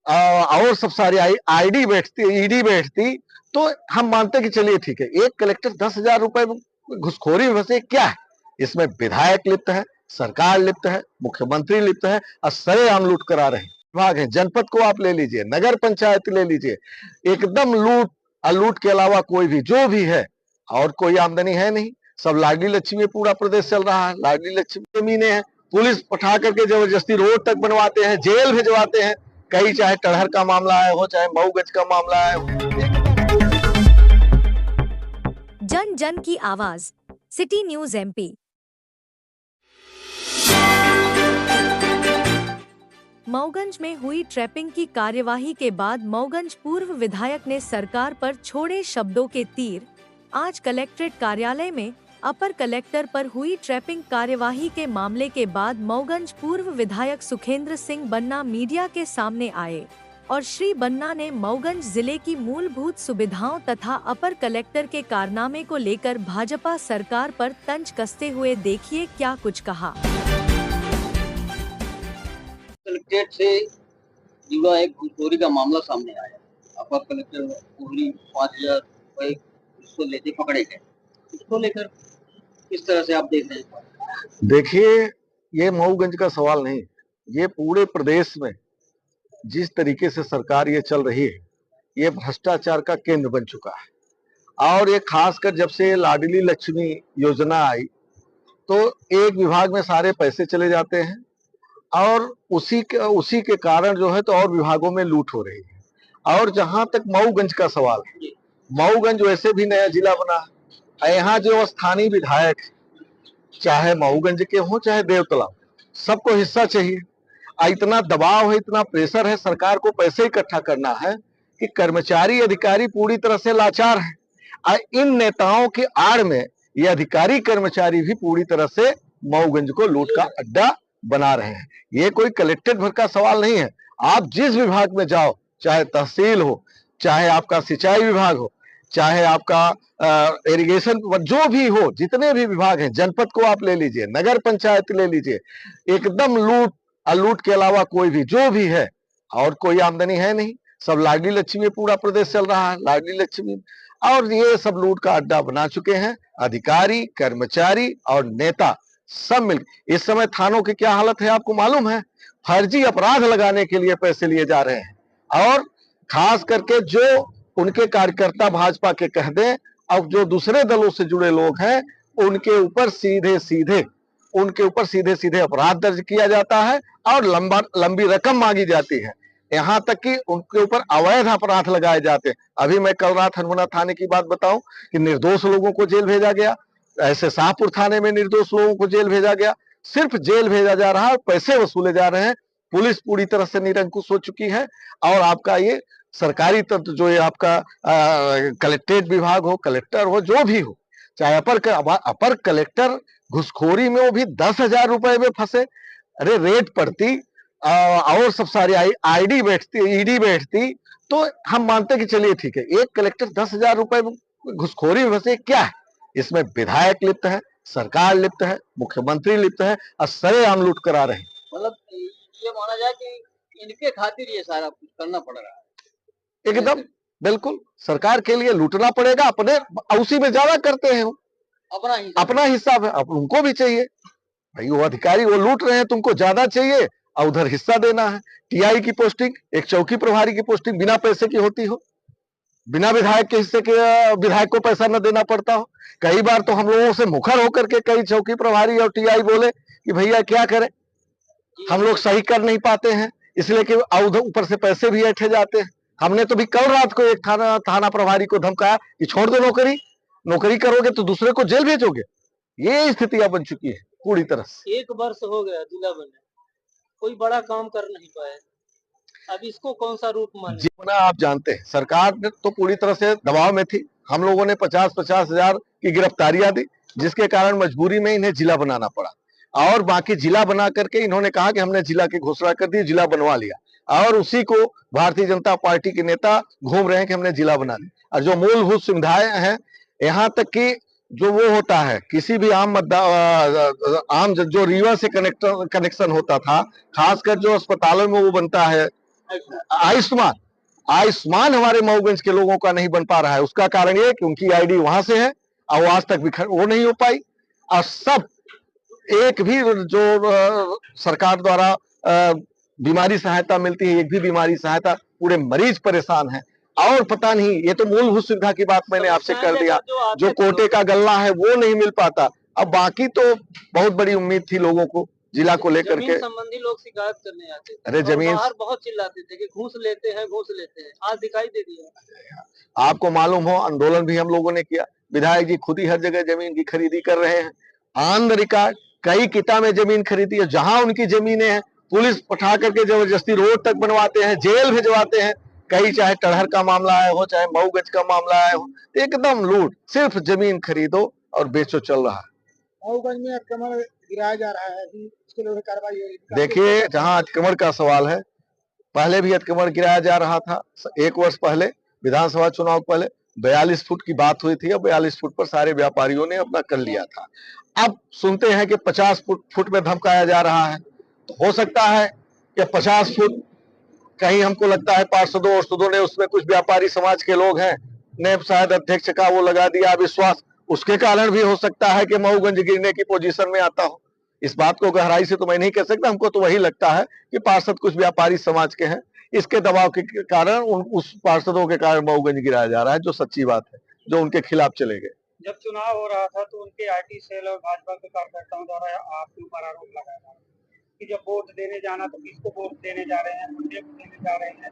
और सब सारी आईडी बैठती, ईडी बैठती, तो हम मानते कि चलिए ठीक है। एक कलेक्टर 10,000 रुपए घुसखोरी में फंसे, क्या है इसमें? विधायक लिप्त है, सरकार लिप्त है, मुख्यमंत्री लिप्त है और सरेआम लूट करा रहे हैं। विभाग है, जनपद को आप ले लीजिए, नगर पंचायत ले लीजिए, एकदम लूट। और लूट के अलावा कोई भी जो भी है और कोई आमदनी है नहीं। सब लाडली लक्ष्मी में पूरा प्रदेश चल रहा है। लाडली लक्ष्मी जमीनें हैं, पुलिस पठा करके जबरदस्ती रोड तक बनवाते हैं, जेल भिजवाते हैं। कहीं चाहे टहर का मामला है हो, चाहे मऊगंज का मामला है। जन जन की आवाज, सिटी न्यूज एमपी। मऊगंज में हुई ट्रैपिंग की कार्यवाही के बाद मऊगंज पूर्व विधायक ने सरकार पर छोड़े शब्दों के तीर। आज कलेक्ट्रेट कार्यालय में अपर कलेक्टर पर हुई ट्रैपिंग कार्यवाही के मामले के बाद मऊगंज पूर्व विधायक सुखेंद्र सिंह बन्ना मीडिया के सामने आए और श्री बन्ना ने मऊगंज जिले की मूलभूत सुविधाओं तथा अपर कलेक्टर के कारनामे को लेकर भाजपा सरकार पर तंज कसते हुए देखिए क्या कुछ कहा। कलेक्ट्रेट से जुड़ा एक घूसखोरी का मामला सामने आया। अपर कलेक्टर पूरी 5,000 रुपए उसको लेते पकड़े गए। इसको लेकर किस तरह से आप देख रहे हैं? देखिए, ये मऊगंज का सवाल नहीं, ये पूरे प्रदेश में जिस तरीके से सरकार ये चल रही है, ये भ्रष्टाचार का केंद्र बन चुका है। और ये खासकर जब से लाडली लक्ष्मी योजना आई, तो एक विभाग में सारे पैसे चले जाते हैं और उसी के कारण जो है तो और विभागों में लूट हो रही है। और जहां तक मऊगंज का सवाल है, मऊगंज वैसे भी नया जिला बना है। यहाँ जो स्थानीय विधायक, चाहे मऊगंज के हो चाहे देवतला, सबको हिस्सा चाहिए। इतना दबाव है, इतना प्रेशर है, सरकार को पैसे इकट्ठा करना है कि कर्मचारी अधिकारी पूरी तरह से लाचार है। इन नेताओं की आड़ में ये अधिकारी कर्मचारी भी पूरी तरह से मऊगंज को लूट का अड्डा बना रहे हैं। ये कोई कलेक्टेड भर का सवाल नहीं है। आप जिस विभाग में जाओ, चाहे तहसील हो, चाहे आपका सिंचाई विभाग हो, चाहे आपका इरिगेशन, जो भी हो, जितने भी विभाग हैं, जनपद को आप ले लीजिए, नगर पंचायत ले लीजिए, एकदम लूट। लूट के अलावा कोई भी जो भी है और कोई आमदनी है नहीं। सब लाडली लक्ष्मी में पूरा प्रदेश चल रहा है, लाडली लक्ष्मी, और ये सब लूट का अड्डा बना चुके हैं। अधिकारी, कर्मचारी और नेता सब मिल। इस समय थानों की क्या हालत है आपको मालूम है? फर्जी अपराध लगाने के लिए पैसे लिए जा रहे हैं। और खास करके जो उनके कार्यकर्ता भाजपा के कह दें, और जो दूसरे दलों से जुड़े लोग हैं, उनके ऊपर सीधे सीधे अपराध दर्ज किया जाता है और लंबी रकम मांगी जाती है। यहाँ तक कि उनके ऊपर अवैध अपराध लगाए जाते हैं। अभी मैं कल रात हनुमाना थाने की बात बताऊं कि निर्दोष लोगों को जेल भेजा गया। ऐसे शाहपुर थाने में निर्दोष लोगों को जेल भेजा गया। सिर्फ जेल भेजा जा रहा है, पैसे वसूले जा रहे हैं। पुलिस पूरी तरह से निरंकुश हो चुकी है। और आपका ये सरकारी तंत्र जो है, आपका कलेक्ट्रेट विभाग हो, कलेक्टर हो, जो भी हो, चाहे अपर कलेक्टर घुसखोरी में वो भी 10,000 रुपए में फंसे। अरे रेट पड़ती और सब सारी आईडी बैठती, ईडी बैठती, तो हम मानते कि चलिए ठीक है। एक कलेक्टर 10,000 रुपए घुसखोरी में फंसे, क्या है इसमें? विधायक लिप्त है, सरकार लिप्त है, मुख्यमंत्री लिप्त है और सरेआम लूट करा रहे हैं। मतलब ये माना जाए कि इनके खातिर ये सारा कुछ करना पड़ रहा है। एकदम बिल्कुल, सरकार के लिए लूटना पड़ेगा। अपने उसी में ज्यादा करते हैं, अपना हिस्सा अब उनको भी चाहिए। भाई वो अधिकारी वो लूट रहे हैं, तुमको ज्यादा चाहिए और उधर हिस्सा देना है। टीआई की पोस्टिंग, एक चौकी प्रभारी की पोस्टिंग बिना पैसे की होती हो, बिना विधायक के हिस्से के विधायक को पैसा न देना पड़ता हो। कई बार तो हम लोगों से मुखर होकर के कई चौकी प्रभारी और टीआई बोले कि भैया क्या करें, हम लोग सही कर नहीं पाते हैं, इसलिए कि उधर ऊपर से पैसे भी ऐंठे जाते हैं। हमने तो भी कल रात को एक थाना प्रभारी को धमकाया कि छोड़ दो नौकरी करोगे तो दूसरे को जेल भेजोगे। ये स्थितियां बन चुकी है पूरी तरह से। 1 वर्ष हो गया जिला बने, कोई बड़ा काम कर नहीं पाए। अब इसको कौन सा रूप माने? जीवना आप जानते हैं, सरकार ने तो पूरी तरह से दबाव में थी। हम लोगों ने 50-50 हजार की गिरफ्तारियां दी, जिसके कारण मजबूरी में इन्हें जिला बनाना पड़ा। और बाकी जिला बना करके इन्होंने कहा कि हमने जिला की घोषणा कर दी, जिला बनवा लिया। और उसी को भारतीय जनता पार्टी के नेता घूम रहे हैं कि हमने जिला बना लिया। और जो मूलभूत सुविधाएं हैं, यहाँ तक कि जो वो होता है किसी भी आम जो रीवा से कनेक्शन होता था, खासकर जो अस्पतालों में वो बनता है, आयुष्मान आयुष्मान हमारे मऊगंज के लोगों का नहीं बन पा रहा है। उसका कारण ये कि उनकी आईडी वहां से है और वो आज तक भी वो नहीं हो पाई। और सब एक भी जो सरकार द्वारा बीमारी सहायता मिलती है, एक भी बीमारी सहायता, पूरे मरीज परेशान है। और पता नहीं, ये तो मूलभूत सुविधा की बात मैंने आपसे कर दिया, जो कोटे का गल्ला है वो नहीं मिल पाता। अब बाकी तो बहुत बड़ी उम्मीद थी लोगों को जिला को लेकर के। संबंधी लोग शिकायत करने आते थे, अरे जमीन बाहर बहुत चिल्लाते थे कि घूस लेते हैं, घूस लेते हैं। आज दिखाई दे दिया। आपको मालूम हो, आंदोलन भी हम लोगों ने किया, विधायक जी खुद ही हर जगह जमीन की खरीदी कर रहे हैं। ऑन द रिकॉर्ड कई किता में जमीन खरीदी है, जहां उनकी जमीनें हैं पुलिस उठा करके जबरदस्ती रोड तक बनवाते हैं, जेल भिजवाते हैं। कहीं चाहे टड़हर का मामला आया हो, चाहे मऊगंज का मामला आया हो, एकदम लूट, सिर्फ जमीन खरीदो और बेचो चल रहा है। मऊगंज में अतिक्रमण गिराया जा रहा है, अभी इसके लिए कार्रवाई होगी। देखिए, जहां अतिक्रमण का सवाल है, पहले भी अतिक्रमण गिराया जा रहा था। 1 वर्ष पहले विधानसभा चुनाव पहले 42 फुट की बात हुई थी, अब 42 फुट पर सारे व्यापारियों ने अपना कर लिया था। अब सुनते हैं कि 50 फुट में धमकाया जा रहा है। तो हो सकता है कि 50 फुट कहीं, हमको लगता है पार्षदों ने उसमें कुछ व्यापारी समाज के लोग हैं ने शायद अध्यक्ष का वो लगा दिया विश्वास, उसके कारण भी हो सकता है कि मऊगंज गिरने की पोजीशन में आता हो। इस बात को गहराई से तो मैं नहीं कह सकता, हमको तो वही लगता है कि पार्षद कुछ व्यापारी समाज के हैं, इसके दबाव के कारण उस पार्षदों के कारण मऊगंज गिराया जा रहा है, जो सच्ची बात है, जो उनके खिलाफ चले गए। जब चुनाव हो रहा था तो उनके आईटी सेल और भाजपा के कार्यकर्ताओं द्वारा आपके ऊपर आरोप लगाया था कि जब वोट देने जाना तो किसको वोट देने जा रहे हैं, गुंडे को देने जा रहे हैं,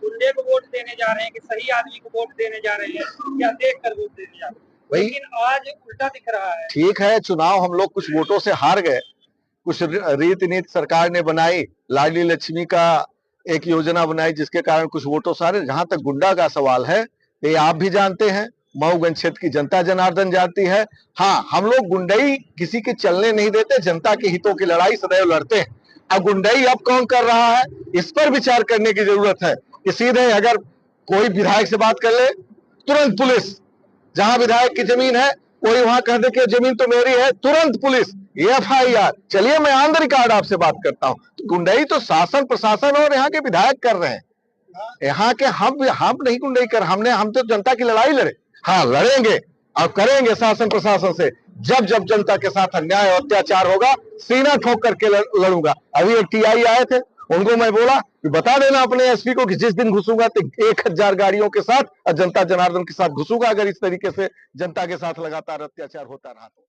गुंडे को वोट देने जा रहे हैं कि सही आदमी को वोट देने जा रहे हैं, या देख कर वोट देने जा रहे हैं। लेकिन आज उल्टा दिख रहा है। ठीक है, चुनाव हम लोग कुछ वोटों से हार गए, कुछ रीति नीति सरकार ने बनाई, लाडली लक्ष्मी का एक योजना बनाई जिसके कारण कुछ वोटों से हारे। जहां तक गुंडा का सवाल है, ये आप भी जानते हैं, मऊगंज क्षेत्र की जनता जनार्दन जानती है। हाँ, हम लोग गुंडई किसी के चलने नहीं देते, जनता के हितों की लड़ाई सदैव लड़ते हैं। अब गुंडई अब कौन कर रहा है, इस पर विचार करने की जरूरत है कि सीधे अगर कोई विधायक से बात कर ले, तुरंत पुलिस, जहां विधायक की जमीन है कोई वहां कह दे कि जमीन तो मेरी है, तुरंत पुलिस, एफआईआर। चलिए मैं ऑन द रिकॉर्ड आपसे बात करता हूं, तो गुंडई तो शासन प्रशासन और यहाँ के विधायक कर रहे हैं। यहाँ के हम नहीं गुंडई कर, हम तो जनता की लड़ाई लड़े। हाँ, लड़ेंगे और करेंगे शासन प्रशासन से। जब जब जनता के साथ अन्याय और अत्याचार होगा, सीना ठोक करके लड़ूंगा। अभी एक टीआई आए थे, उनको मैं बोला कि बता देना अपने एसपी को कि जिस दिन घुसूंगा तो 1000 गाड़ियों के साथ और जनता जनार्दन के साथ घुसूंगा, अगर इस तरीके से जनता के साथ लगातार अत्याचार होता रहा तो।